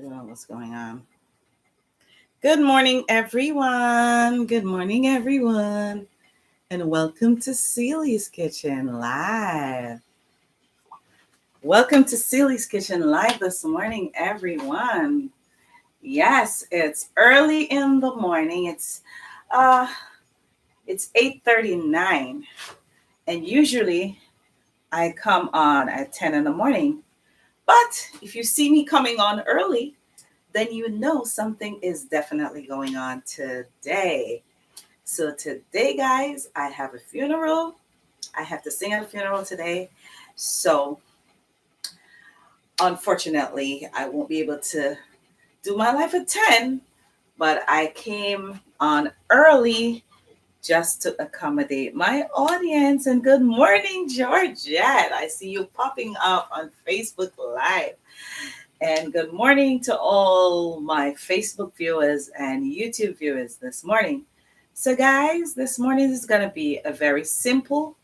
I don't know what's going on. Good morning, everyone. Good morning, everyone. And welcome to Celie's Kitchen Live. Welcome to Celie's Kitchen Live this morning, everyone. Yes, it's early in the morning. Uh it's 8:39. And usually I come on at 10 in the morning. But if you see me coming on early, then you know something is definitely going on today. So today, guys, I have a funeral. I have to sing at a funeral today. So unfortunately, I won't be able to do my life at 10, but I came on early just to accommodate my audience. And good morning, Georgette. I see you popping up on Facebook Live. And good morning to all my Facebook viewers and YouTube viewers this morning. So, guys, this morning is going to be a very simple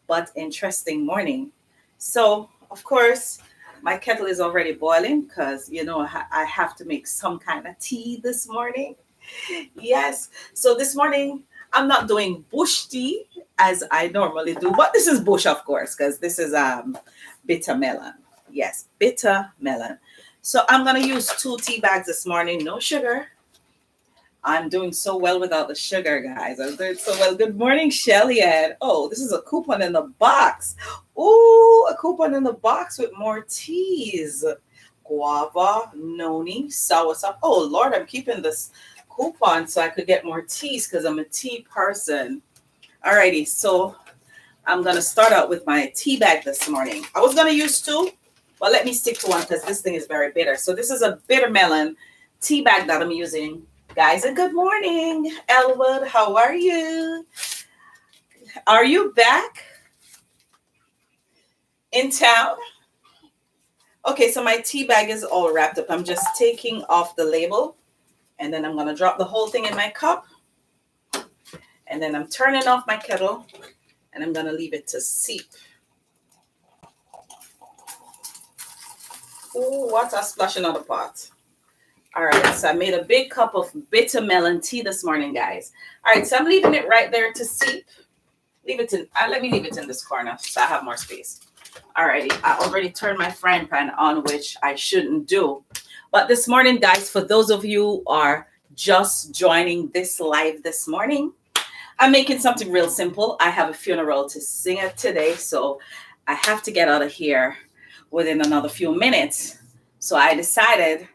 but interesting morning. So, of course, my kettle is already boiling because, I have to make some kind of tea this morning. Yes. So, this morning, I'm not doing bush tea as I normally do, but this is bush, of course, because this is bitter melon. Yes, bitter melon. So I'm going to use 2 tea bags this morning, no sugar. I'm doing so well without the sugar, guys. I'm doing so well. Good morning, Shelly. And this is a coupon in the box. Ooh, a coupon in the box with more teas. Guava, noni, soursop. Oh, Lord, I'm keeping this coupon so I could get more teas because I'm a tea person. Alrighty, so I'm going to start out with my tea bag this morning. I was going to use 2. Well, let me stick to 1 because this thing is very bitter. So this is a bitter melon tea bag that I'm using. Guys, and good morning. Elwood, how are you? Are you back in town? Okay, so my tea bag is all wrapped up. I'm just taking off the label. And then I'm going to drop the whole thing in my cup. And then I'm turning off my kettle. And I'm going to leave it to seep. Oh, water splashing on the pot. All right, so I made a big cup of bitter melon tea this morning, guys. All right, so I'm leaving it right there to seep. Let me leave it in this corner so I have more space. All righty, I already turned my frying pan on, which I shouldn't do. But this morning, guys, for those of you who are just joining this live this morning, I'm making something real simple. I have a funeral to sing at today, so I have to get out of here within another few minutes. So I decided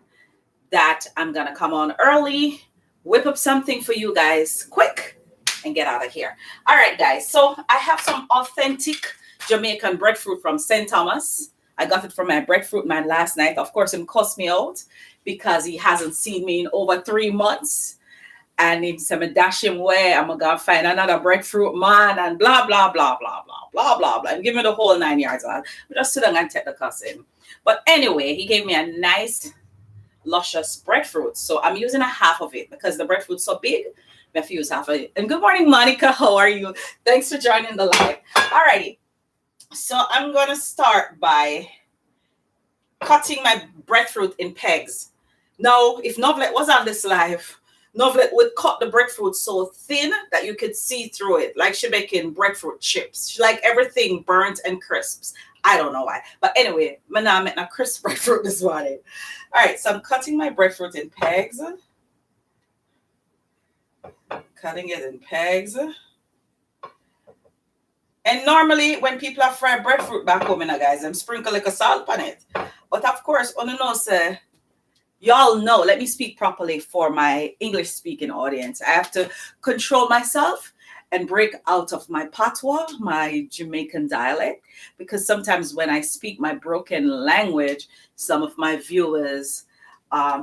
that I'm going to come on early, whip up something for you guys quick, and get out of here. All right, guys. So I have some authentic Jamaican breadfruit from St. Thomas. I got it from my breadfruit man last night. Of course, him cussed me out because he hasn't seen me in over 3 months. And he said, me dash him away. I'm going to find another breadfruit man and blah, blah, blah, blah, blah, blah, blah, blah. And give me the whole 9 yards. I just sit down and take the cussing. But anyway, he gave me a nice, luscious breadfruit. So I'm using a half of it because the breadfruit's so big. I have to use half of it. And good morning, Monica. How are you? Thanks for joining the live. All righty. So I'm going to start by cutting my breadfruit in pegs. Now, if Novlet was on this live, Novlet would cut the breadfruit so thin that you could see through it, like she making breadfruit chips. She like everything burnt and crisps. I don't know why. But anyway, I'm not making a crisp breadfruit this morning. All right, so I'm cutting my breadfruit in pegs. Cutting it in pegs. And normally, when people have fried breadfruit back home, guys, I'm sprinkle like a salt on it. But of course, y'all know, let me speak properly for my English-speaking audience. I have to control myself and break out of my patois, my Jamaican dialect, because sometimes when I speak my broken language, some of my viewers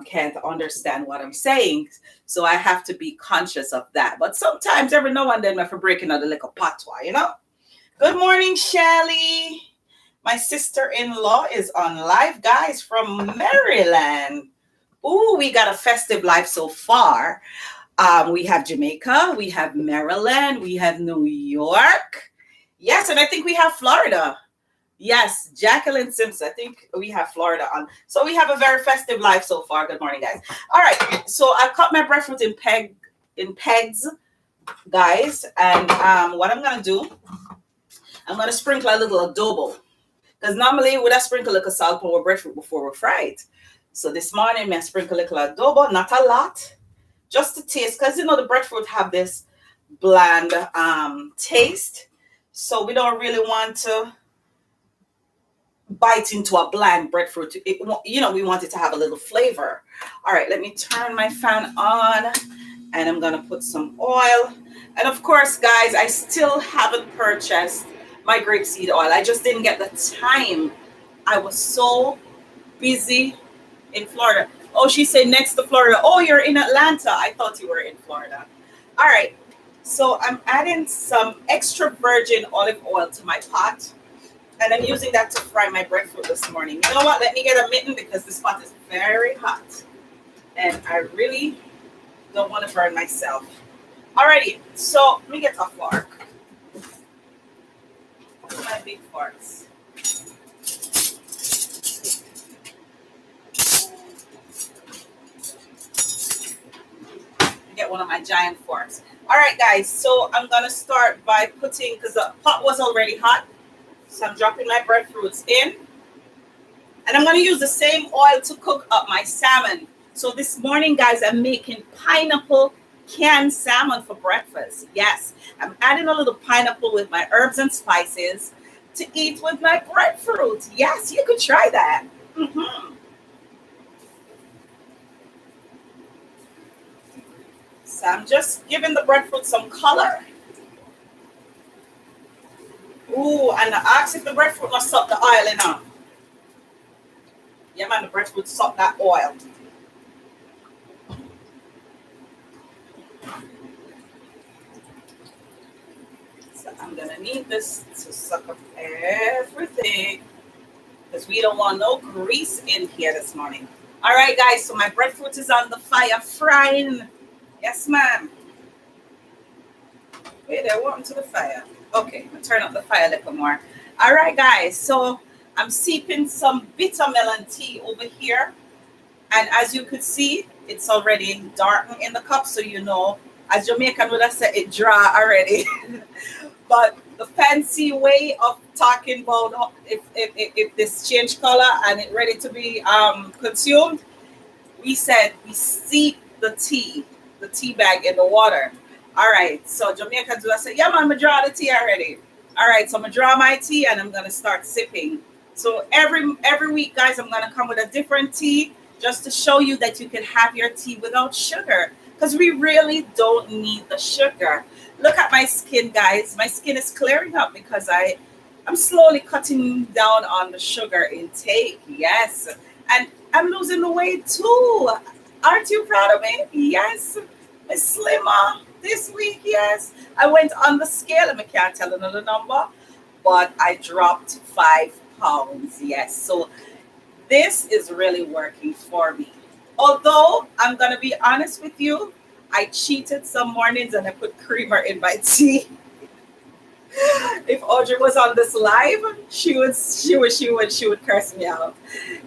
can't understand what I'm saying. So I have to be conscious of that. But sometimes, every now and then, I have to break out a little patois, Good morning, Shelly. My sister-in-law is on live, guys, from Maryland. Ooh, we got a festive life so far. We have Jamaica, we have Maryland, we have New York. Yes, and I think we have Florida. Yes, Jacqueline Simpson. I think we have Florida on. So we have a very festive life so far. Good morning, guys. All right. So I cut my breadfruit in pegs, guys. And what I'm gonna do, I'm gonna sprinkle a little adobo. Because normally would I sprinkle a little salt on breadfruit before we fry it. So this morning I sprinkle a little adobo, not a lot, just to taste. Because you know the breadfruit have this bland taste. So we don't really want to bite into a bland breadfruit. You know, we want it to have a little flavor. All right, let me turn my fan on and I'm gonna put some oil. And of course, guys, I still haven't purchased my grapeseed oil. I just didn't get the time. I was so busy in Florida. Oh, she said next to Florida. Oh, you're in Atlanta. I thought you were in Florida. All right, so I'm adding some extra virgin olive oil to my pot. And I'm using that to fry my breadfruit this morning. You know what? Let me get a mitten because this pot is very hot. And I really don't want to burn myself. Alrighty, so let me get a fork. My big forks. Get one of my giant forks. Alright, guys, so I'm going to start by putting, because the pot was already hot. So I'm dropping my breadfruits in. And I'm going to use the same oil to cook up my salmon. So this morning, guys, I'm making pineapple canned salmon for breakfast. Yes, I'm adding a little pineapple with my herbs and spices to eat with my breadfruit. Yes, you could try that. So I'm just giving the breadfruit some color. Ooh, and I asked if the breadfruit must suck the oil enough. Yeah, man, the breadfruit suck that oil. So I'm gonna need this to suck up everything because we don't want no grease in here this morning. All right, guys, so my breadfruit is on the fire frying. Yes, ma'am. Wait there, welcome to the fire. Okay, I'm gonna turn up the fire a little more. All right, guys, so I'm sipping some bitter melon tea over here. And as you could see, it's already dark in the cup, so you know, as Jamaican would have said, it dry already. But the fancy way of talking about if this change color and it ready to be consumed, we said we steep the tea bag in the water. All right, so Jamaicans will say, yeah, man, I'm draw the tea already. All right, so I'm gonna draw my tea and I'm gonna start sipping. So every week, guys, I'm gonna come with a different tea just to show you that you can have your tea without sugar because we really don't need the sugar. Look at my skin, guys. My skin is clearing up because I'm slowly cutting down on the sugar intake. Yes, and I'm losing the weight too. Aren't you proud of me? Yes, I'm slimmer this week. Yes, I went on the scale and I can't tell another number, but I dropped 5 pounds. Yes, so this is really working for me. Although I'm gonna be honest with you, I cheated some mornings and I put creamer in my tea. If Audrey was on this live, she would curse me out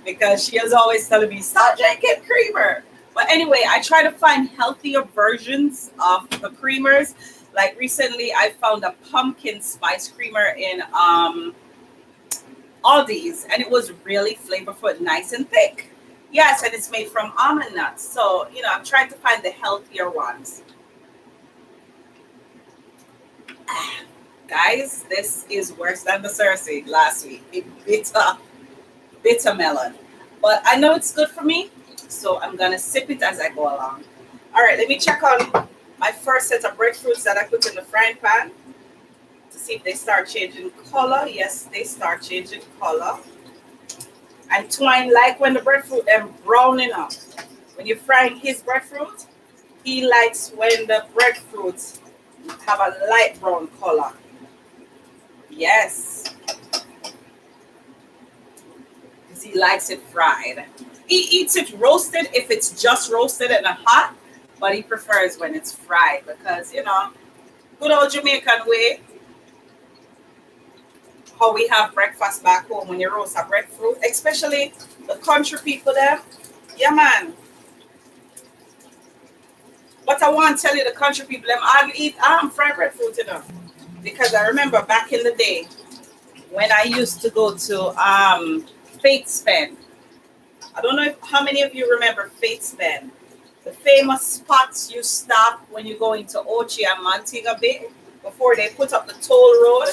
because she is always telling me stop drinking creamer. But anyway, I try to find healthier versions of the creamers. Like recently, I found a pumpkin spice creamer in Aldi's, and it was really flavorful, nice and thick. Yes, and it's made from almond nuts. So you know, I'm trying to find the healthier ones. Guys, this is worse than the Cersei last week. Bitter melon. But I know it's good for me, so I'm gonna sip it as I go along. All right, let me check on my first set of breadfruits that I put in the frying pan to see if they start changing color. Yes, they start changing color. And Twine like when the breadfruit are browning up. When you're frying his breadfruit, he likes when the breadfruits have a light brown color. Yes. Because he likes it fried. He eats it roasted if it's just roasted and hot, but he prefers when it's fried because, you know, good old Jamaican way. how we have breakfast back home when you roast a breadfruit, especially the country people there. Yeah, man. But I want to tell you, the country people, them hardly eat fried breadfruit, you know. Because I remember back in the day when I used to go to Faith Spend. I don't know how many of you remember Faith Spend. The famous spots you stop when you go into Ochi and Montego Bay before they put up the toll road.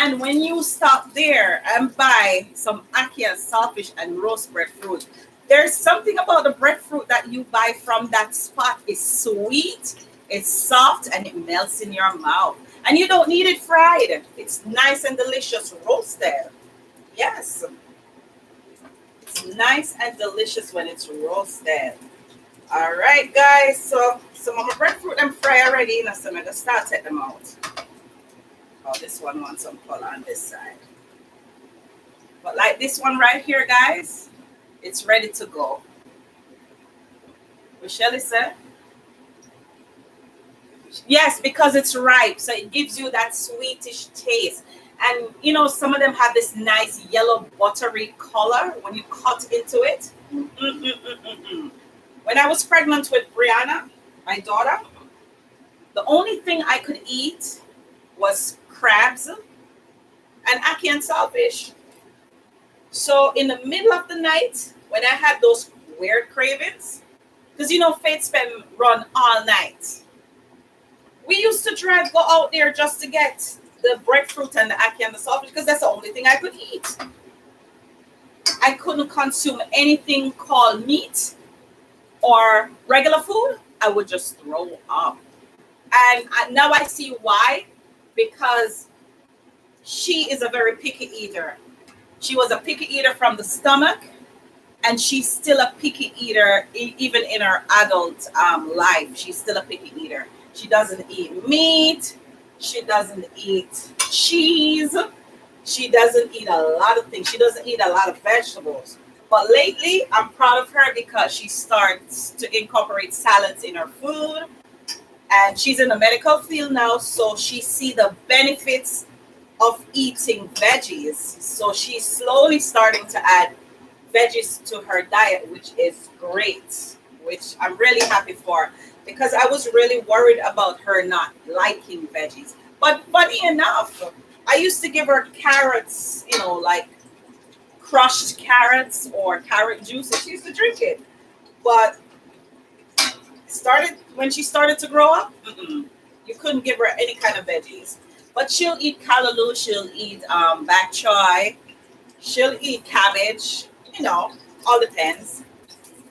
And when you stop there and buy some ackee and saltfish and roast breadfruit, there's something about the breadfruit that you buy from that spot. It's sweet, it's soft, and it melts in your mouth. And you don't need it fried. It's nice and delicious roasted. Yes, it's nice and delicious when it's roasted. All right, guys. So some of my breadfruit and fry already, you know, so I'm going to start taking them out. Oh, this one wants some color on this side. But like this one right here, guys, it's ready to go. What Shelly said? Yes, because it's ripe. So it gives you that sweetish taste. And, you know, some of them have this nice yellow buttery color when you cut into it. When I was pregnant with Brianna, my daughter, the only thing I could eat was crabs and ackee and saltfish. So in the middle of the night, when I had those weird cravings, because you know Faith Spend run all night, we used to go out there just to get the breadfruit and the ackee and the saltfish because that's the only thing I could eat. I couldn't consume anything called meat or regular food. I would just throw up. And now I see why. Because she is a very picky eater. She was a picky eater from the stomach, and she's still a picky eater even in her adult life. She's still a picky eater. She doesn't eat meat. She doesn't eat cheese. She doesn't eat a lot of things. She doesn't eat a lot of vegetables. But lately, I'm proud of her because she starts to incorporate salads in her food. And she's in the medical field now, so she see the benefits of eating veggies. So she's slowly starting to add veggies to her diet, which is great, which I'm really happy for because I was really worried about her not liking veggies. But funny enough, I used to give her carrots, you know, like crushed carrots or carrot juice, and she used to drink it. But when she started to grow up, you couldn't give her any kind of veggies. But she'll eat callaloo, she'll eat bok choy, she'll eat cabbage, you know, all depends.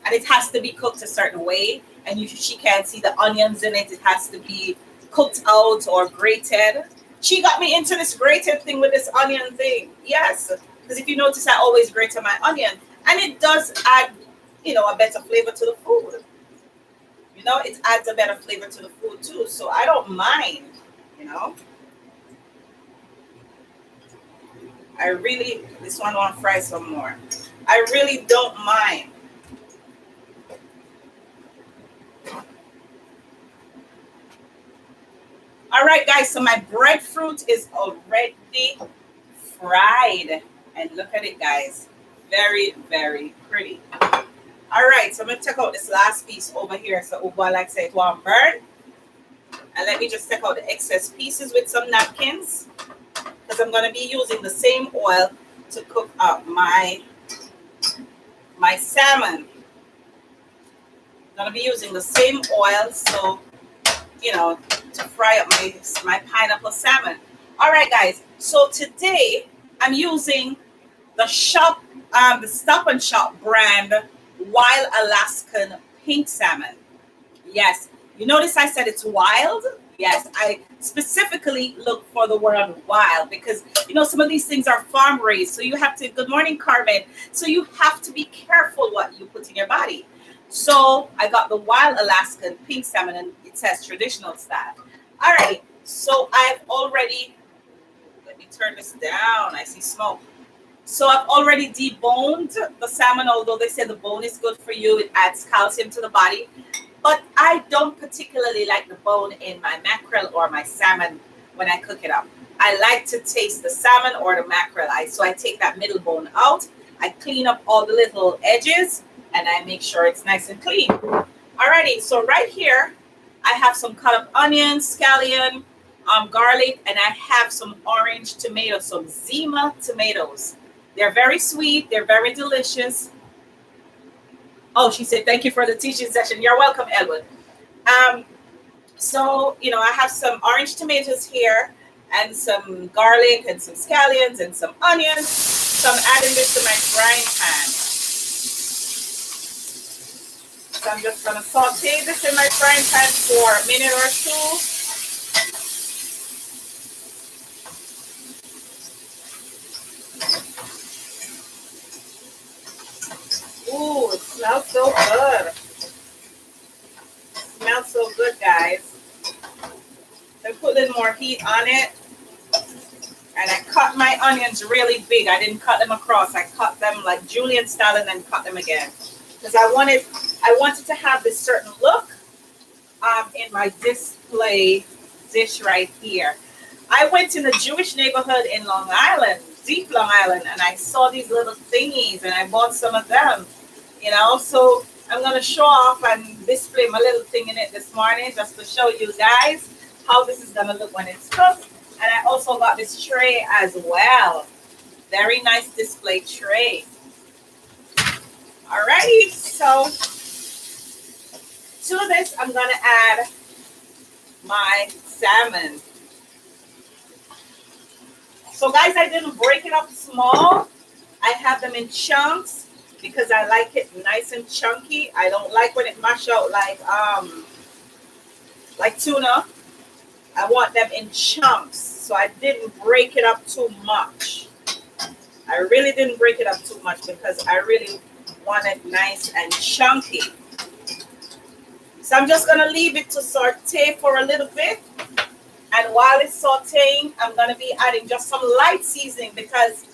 And it has to be cooked a certain way. And she can't see the onions in it. It has to be cooked out or grated. She got me into this grated thing with this onion thing. Yes. Because if you notice, I always grate my onion. And it does add, you know, a better flavor to the food. You know, it adds a better flavor to the food too. So I don't mind, you know. This one want to fry some more. I really don't mind. All right, guys, so my breadfruit is already fried. And look at it, guys. Very, very pretty. All right, so I'm going to take out this last piece over here. So, like I said, it won't burn. And let me just take out the excess pieces with some napkins. Because I'm going to be using the same oil to cook up my salmon. I'm going to be using the same oil, so, you know, to fry up my pineapple salmon. All right, guys. So today I'm using the Stop and Shop brand Wild Alaskan pink salmon. Yes. You notice I said it's wild? Yes, I specifically look for the word wild because, you know, some of these things are farm raised. So you have to, good morning, Carmen. So you have to be careful what you put in your body. So I got the Wild Alaskan pink salmon and it says traditional style. All right. So let me turn this down. I see smoke. So I've already deboned the salmon, although they say the bone is good for you. It adds calcium to the body. But I don't particularly like the bone in my mackerel or my salmon when I cook it up. I like to taste the salmon or the mackerel. So I take that middle bone out. I clean up all the little edges and I make sure it's nice and clean. Alrighty, so right here, I have some cut up onions, scallion, garlic, and I have some orange tomatoes, some Zima tomatoes. They're very sweet. They're very delicious. Oh, she said, thank you for the teaching session. You're welcome, Edward. So, I have some orange tomatoes here and some garlic and some scallions and some onions. So I'm adding this to my frying pan. So I'm just going to saute this in my frying pan for a minute or two. Ooh, it smells so good. It smells so good, guys. I put a little more heat on it. And I cut my onions really big. I didn't cut them across. I cut them like julienne style and then cut them again. Because I wanted to have this certain look in my display dish right here. I went in a Jewish neighborhood in Long Island, deep Long Island, and I saw these little thingies and I bought some of them. So I'm going to show off and display my little thing in it this morning just to show you guys how this is going to look when it's cooked. And I also got this tray as well. Very nice display tray. Alrighty, so to this, I'm going to add my salmon. So guys, I didn't break it up small. I have them in chunks because I like it nice and chunky. I don't like when it mash out like tuna. I want them in chunks, so I didn't break it up too much. I really didn't break it up too much because I really want it nice and chunky. So I'm just going to leave it to saute for a little bit. And while it's sauteing, I'm going to be adding just some light seasoning because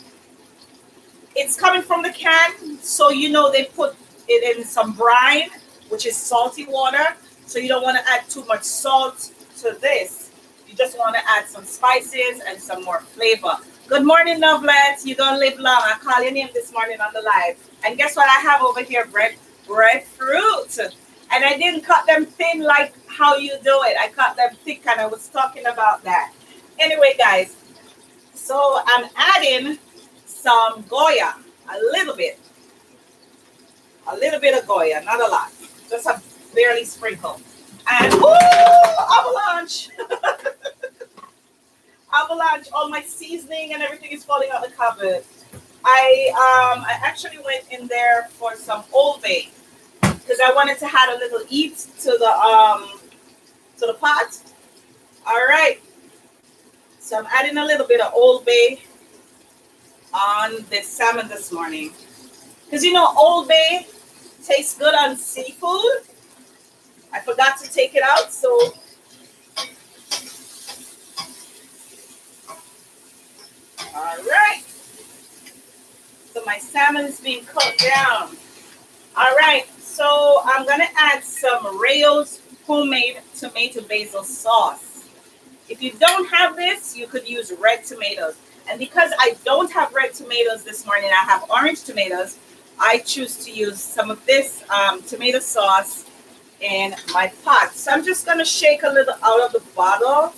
it's coming from the can. So they put it in some brine, which is salty water. So you don't want to add too much salt to this. You just want to add some spices and some more flavor. Good morning, Lovelets. You're going to live long. I call your name this morning on the live. And guess what I have over here? Breadfruit. And I didn't cut them thin like how you do it. I cut them thick and I was talking about that. Anyway, guys. So I'm adding some Goya. A little bit. A little bit of Goya. Not a lot. Just a barely sprinkle. And avalanche. Avalanche. All my seasoning and everything is falling out the cupboard. I actually went in there for some Old Bay because I wanted to add a little heat to the pot. All right. So I'm adding a little bit of Old Bay on this salmon this morning. Because Old Bay tastes good on seafood. I forgot to take it out, so all right. So my salmon is being cooked down. All right, so I'm gonna add some Rayo's homemade tomato basil sauce. If you don't have this, you could use red tomatoes. And because I don't have red tomatoes this morning, I have orange tomatoes. I choose to use some of this tomato sauce in my pot. So I'm just going to shake a little out of the bottle.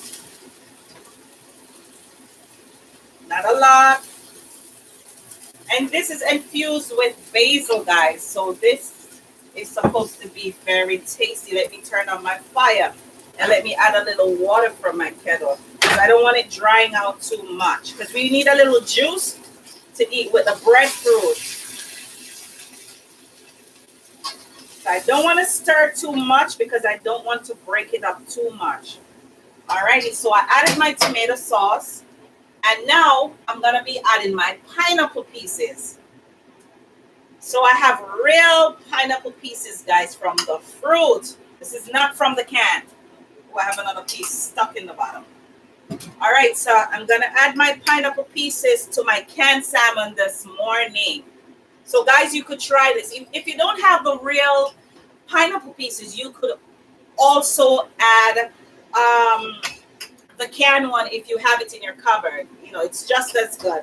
Not a lot. And this is infused with basil, guys. So this is supposed to be very tasty. Let me turn on my fire and let me add a little water from my kettle. Because I don't want it drying out too much. Because we need a little juice to eat with the breadfruit. I don't want to stir too much because I don't want to break it up too much. Alrighty, so I added my tomato sauce. And now I'm going to be adding my pineapple pieces. So I have real pineapple pieces, guys, from the fruit. This is not from the can. Oh, I have another piece stuck in the bottom. All right, so I'm going to add my pineapple pieces to my canned salmon this morning. So, guys, you could try this. If you don't have the real pineapple pieces, you could also add the canned one if you have it in your cupboard. You know, it's just as good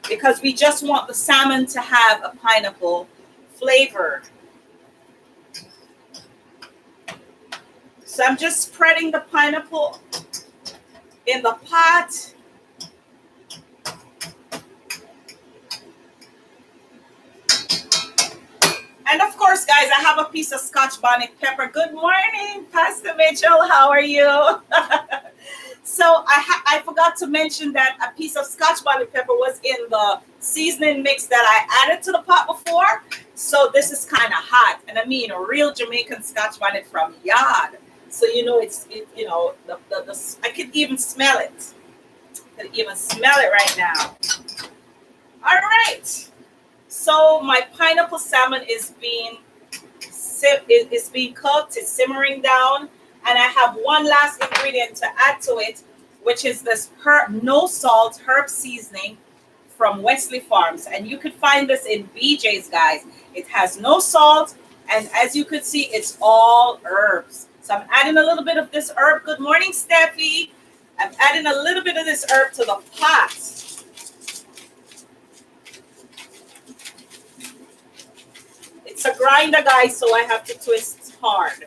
because we just want the salmon to have a pineapple flavor. So I'm just spreading the pineapple in the pot. And of course, guys, I have a piece of Scotch bonnet pepper. Good morning, Pastor Mitchell. How are you? So I forgot to mention that a piece of Scotch bonnet pepper was in the seasoning mix that I added to the pot before. So this is kind of hot. And I mean, a real Jamaican Scotch bonnet from Yard. So, you know, you know, I could even smell it. I could even smell it right now. All right. So my pineapple salmon is being cooked, it's simmering down, and I have one last ingredient to add to it, which is this no salt herb seasoning from Wesley Farms, and you could find this in BJ's, guys. It has no salt, and as you could see, it's all herbs. So I'm adding a little bit of this herb. Good morning, Steffi. I'm adding a little bit of this herb to the pot. It's a grinder, guys, so I have to twist hard.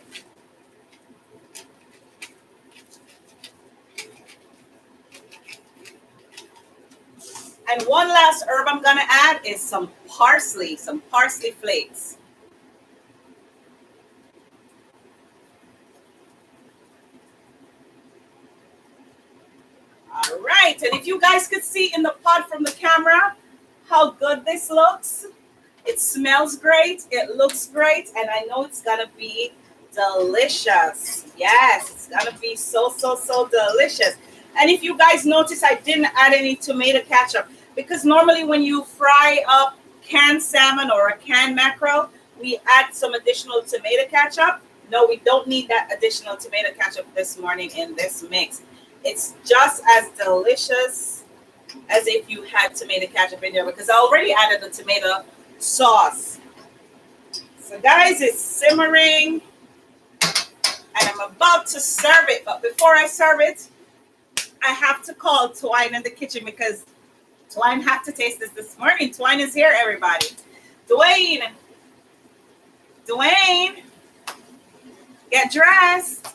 And one last herb I'm going to add is some parsley flakes. All right, and if you guys could see in the pot from the camera how good this looks. It smells great, it looks great, and I know it's gonna be delicious. Yes, it's gonna be so delicious. And if you guys notice, I didn't add any tomato ketchup because normally when you fry up canned salmon or a canned mackerel, we add some additional tomato ketchup. No, we don't need that additional tomato ketchup this morning in this mix. It's just as delicious as if you had tomato ketchup in there because I already added the tomato sauce. So guys, it's simmering and I'm about to serve it, but before I serve it, I have to call Twine in the kitchen because Twine had to taste this morning. Twine is here, everybody. Dwayne, get dressed.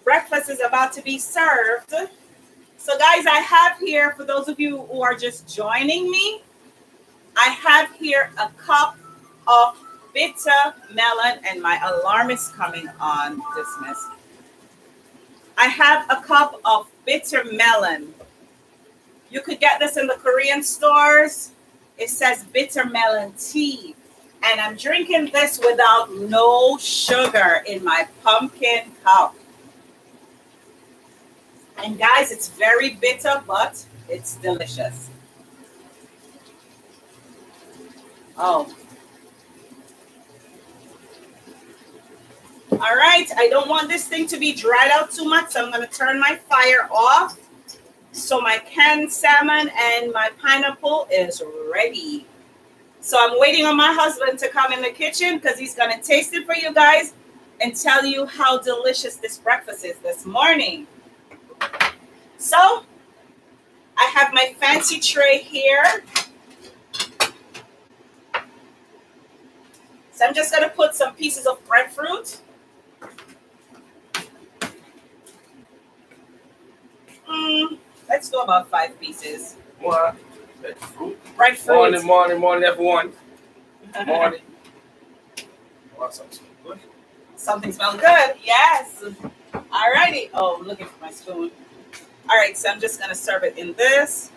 Breakfast is about to be served. So guys, I have here, for those of you who are just joining me, I have here a cup of bitter melon, and my alarm is coming on this mess. I have a cup of bitter melon. You could get this in the Korean stores. It says bitter melon tea. And I'm drinking this without no sugar in my pumpkin cup. And guys, it's very bitter, but it's delicious. Oh. All right, I don't want this thing to be dried out too much, so I'm going to turn my fire off. So my canned salmon and my pineapple is ready. So I'm waiting on my husband to come in the kitchen because he's going to taste it for you guys and tell you how delicious this breakfast is this morning. So I have my fancy tray here. So I'm just going to put some pieces of breadfruit. Let's do about 5 pieces. What? Breadfruit. Morning, everyone. Morning. Oh, something good. Something smells good. Yes. All righty. Oh, I'm looking for my spoon. All right, so I'm just going to serve it in this.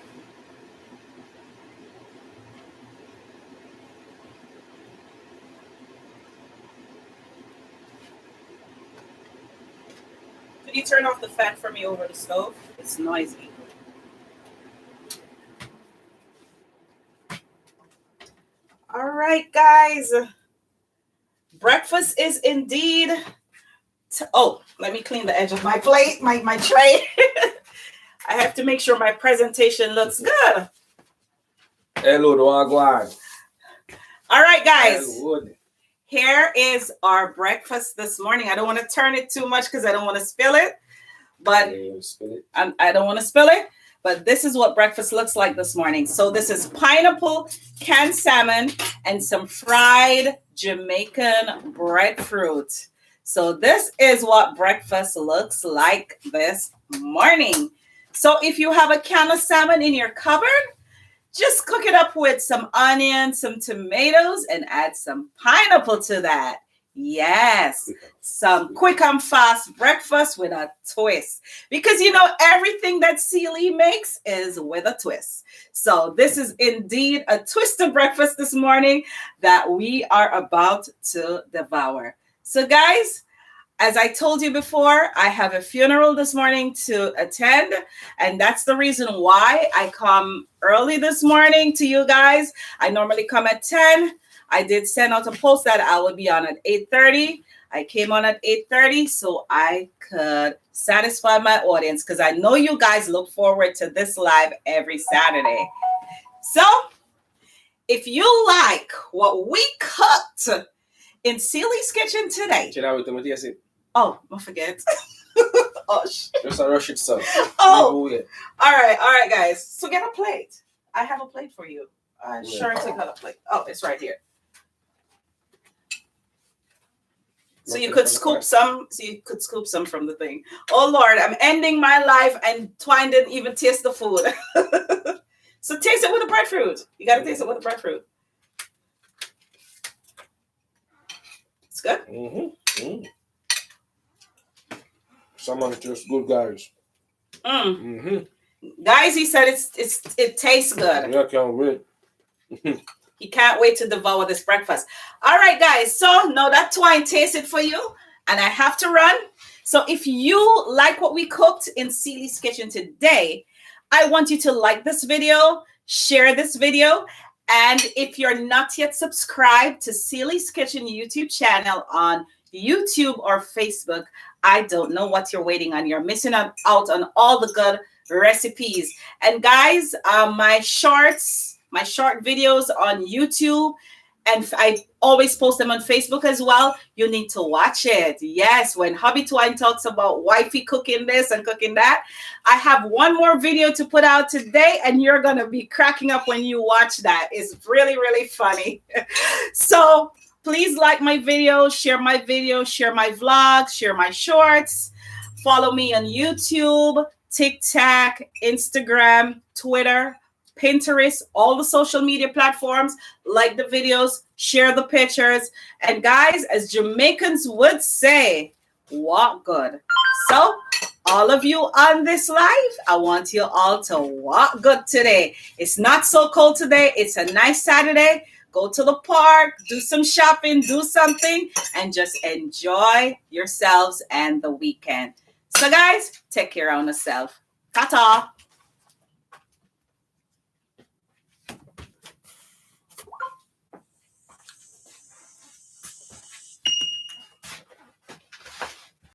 Could you turn off the fan for me over the stove? It's noisy. All right, guys. Breakfast is indeed. Oh, let me clean the edge of my plate, my tray. I have to make sure my presentation looks good. Hello, Dwagwan. All right, guys. Hello. Here is our breakfast this morning. I don't want to turn it too much because I don't want to spill it. but Spill it. I don't want to spill it. But this is what breakfast looks like this morning. So this is pineapple, canned salmon, and some fried Jamaican breadfruit. So this is what breakfast looks like this morning. So if you have a can of salmon in your cupboard, just cook it up with some onions, some tomatoes, and add some pineapple to that. Yes, some quick and fast breakfast with a twist. Because you know, everything that Sealy makes is with a twist. So this is indeed a twisted breakfast this morning that we are about to devour. So guys, as I told you before, I have a funeral this morning to attend, and that's the reason why I come early this morning to you guys. I normally come at 10. I did send out a post that I would be on at 8:30. I came on at 8:30 so I could satisfy my audience because I know you guys look forward to this live every Saturday. So if you like what we cooked in Sealy's kitchen today. Oh, I forget. Oh, shit. Just a rush it, son. Oh, all right, guys. So get a plate. I have a plate for you. I sure took out a plate. Oh, it's right here. So you could scoop some. So you could scoop some from the thing. Oh Lord, I'm ending my life, and Twine didn't even taste the food. So taste it with the breadfruit. You gotta taste it with the breadfruit. It's good. Someone just good, guys. Guys, he said it tastes good. Yeah, I can't wait. He can't wait to devour this breakfast. All right, guys. So now that Twine tasted for you, and I have to run. So if you like what we cooked in Sealy's kitchen today, I want you to like this video, share this video, and if you're not yet subscribed to Sealy's Kitchen YouTube channel on YouTube or Facebook, I don't know what you're waiting on. You're missing out on all the good recipes. And guys, my short videos on YouTube, and I always post them on Facebook as well. You need to watch it. Yes, when Hubby Twine talks about wifey cooking this and cooking that, I have one more video to put out today, and you're going to be cracking up when you watch that. It's really, really funny. So please like my video, share my vlogs, share my shorts. Follow me on YouTube, TikTok, Instagram, Twitter, Pinterest, all the social media platforms. Like the videos, share the pictures. And guys, as Jamaicans would say, walk good. So all of you on this live, I want you all to walk good today. It's not so cold today. It's a nice Saturday. Go to the park, do some shopping, do something, and just enjoy yourselves and the weekend. So guys, take care of yourself. Ta-ta.